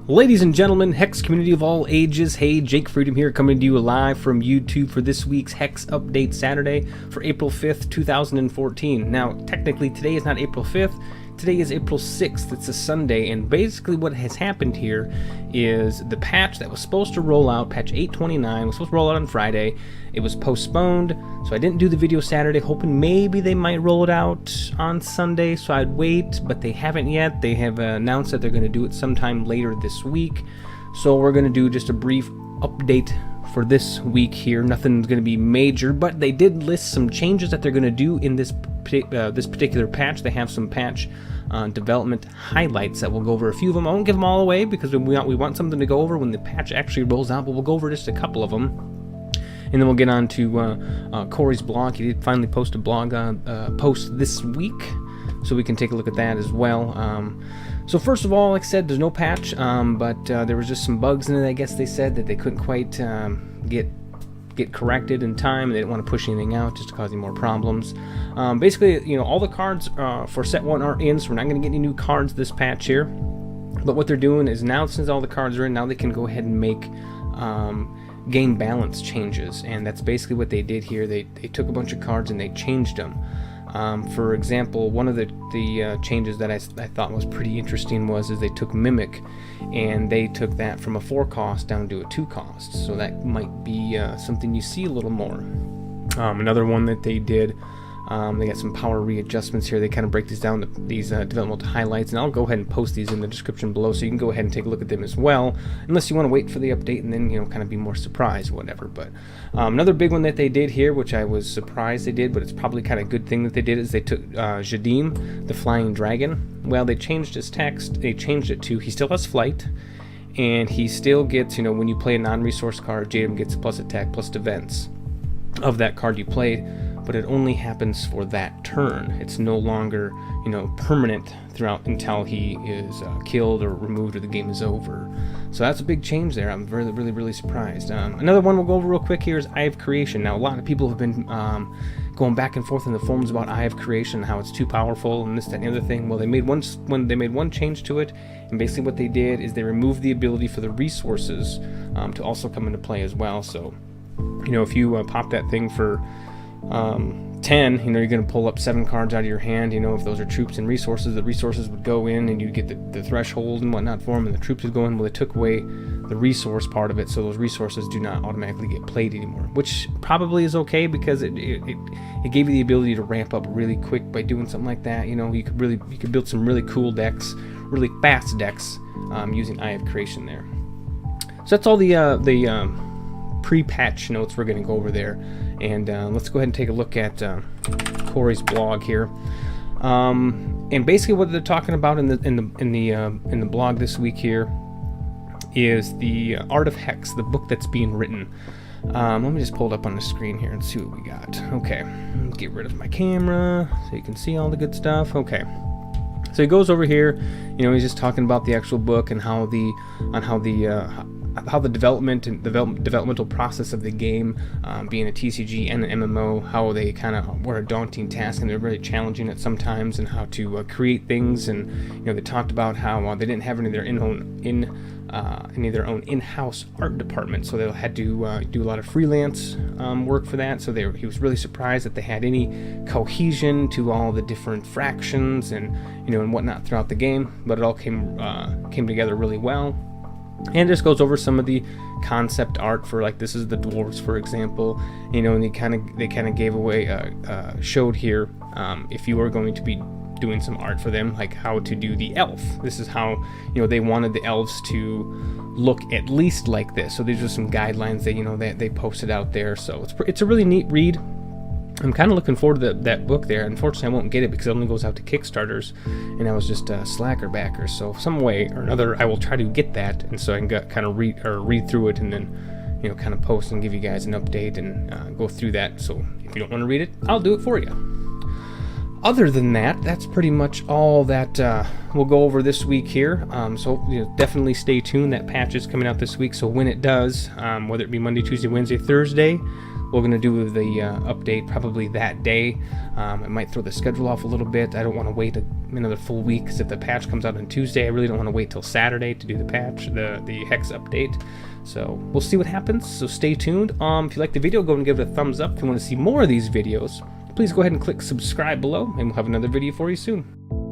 Ladies and gentlemen, Hex community of all ages, hey, Jake Freedom here, coming to you live from YouTube for this week's Hex Update Saturday for April 5th, 2014. Now, technically, today is not April 5th, today is April 6th, it's a Sunday, and basically what has happened here is the patch that was supposed to roll out, patch 829, was supposed to roll out on Friday. It was postponed, so I didn't do the video Saturday, hoping maybe they might roll it out on Sunday, so I'd wait, but they haven't yet. They have announced that they're going to do it sometime later this week, so we're going to do just a brief update for this week here. Nothing's going to be major, but they did list some changes that they're going to do in this particular patch. They have some patch development highlights that we'll go over a few of them. I won't give them all away because we want something to go over when the patch actually rolls out, but we'll go over just a couple of them. And then we'll get on to Cory's blog. He did finally post a blog post this week, so we can take a look at that as well. So first of all, like I said, there's no patch, but there was just some bugs in it, I guess they said, that they couldn't quite get corrected in time, and they didn't want to push anything out just to cause any more problems. Basically, you know, all the cards for set 1 are in, so we're not going to get any new cards this patch here. But what they're doing is now, since all the cards are in, now they can go ahead and make game balance changes, and that's basically what they did here. They took a bunch of cards and they changed them. For example, one of the changes that I thought was pretty interesting is they took Mimic, and they took that from a 4 cost down to a 2 cost, so that might be something you see a little more. Another one that they did, they got some power readjustments here. They kind of break these down, these developmental highlights, and I'll go ahead and post these in the description below, so you can go ahead and take a look at them as well, unless you want to wait for the update and then, you know, kind of be more surprised, whatever. But another big one that they did here, which I was surprised they did, but it's probably kind of a good thing that they did, is they took Jadim, the flying dragon. Well, they changed his text. They changed it to, he still has flight, and he still gets, you know, when you play a non-resource card, Jadim gets plus attack, plus defense of that card you played, but it only happens for that turn. It's no longer, you know, permanent throughout until he is killed or removed or the game is over. So that's a big change there. I'm really surprised. Another one we'll go over real quick here is Eye of Creation. Now, a lot of people have been going back and forth in the forums about Eye of Creation, how it's too powerful and this, that, and the other thing. Well, they made one change to it, and basically what they did is they removed the ability for the resources to also come into play as well. So, you know, if you pop that thing for 10, you know, you're going to pull up 7 cards out of your hand. You know, if those are troops and resources, the resources would go in and you get the threshold and whatnot for them, and the troops would go in. Well, they took away the resource part of it, so those resources do not automatically get played anymore, which probably is okay, because it gave you the ability to ramp up really quick by doing something like that. You know, you could build some really cool decks, really fast decks, using Eye of Creation there. So that's all the pre-patch notes we're going to go over there, and let's go ahead and take a look at Cory's blog here. And basically, what they're talking about in the blog this week here is the Art of Hex, the book that's being written. Let me just pull it up on the screen here and see what we got. Okay, get rid of my camera so you can see all the good stuff. Okay. So he goes over here, you know, he's just talking about the actual book and how the development and developmental process of the game, being a TCG and an MMO, how they kind of were a daunting task and they're really challenging it sometimes, and how to create things. And, you know, they talked about how they didn't have any of their own in-house art department, so they had to do a lot of freelance work for that. So he was really surprised that they had any cohesion to all the different fractions and, you know, and whatnot throughout the game, but it all came together really well. And just goes over some of the concept art for, like, this is the dwarves, for example, you know, and they kind of gave away, showed here, if you are going to be doing some art for them, like how to do the elf. This is how, you know, they wanted the elves to look at least like this. So these are some guidelines that, you know, they posted out there. So it's a really neat read. I'm kind of looking forward to that book there. Unfortunately, I won't get it because it only goes out to Kickstarters, and I was just a slacker backer. So some way or another, I will try to get that, and so I can kind of read through it, and then, you know, kind of post and give you guys an update and go through that. So if you don't want to read it, I'll do it for you. Other than that, that's pretty much all that we'll go over this week here. So, you know, definitely stay tuned. That patch is coming out this week, so when it does, whether it be Monday, Tuesday, Wednesday, Thursday, we're going to do the update probably that day. It might throw the schedule off a little bit. I don't want to wait another full week, because if the patch comes out on Tuesday, I really don't want to wait till Saturday to do the patch, the HEX update. So we'll see what happens, so stay tuned. If you like the video, go and give it a thumbs up. If you want to see more of these videos, please go ahead and click subscribe below, and we'll have another video for you soon.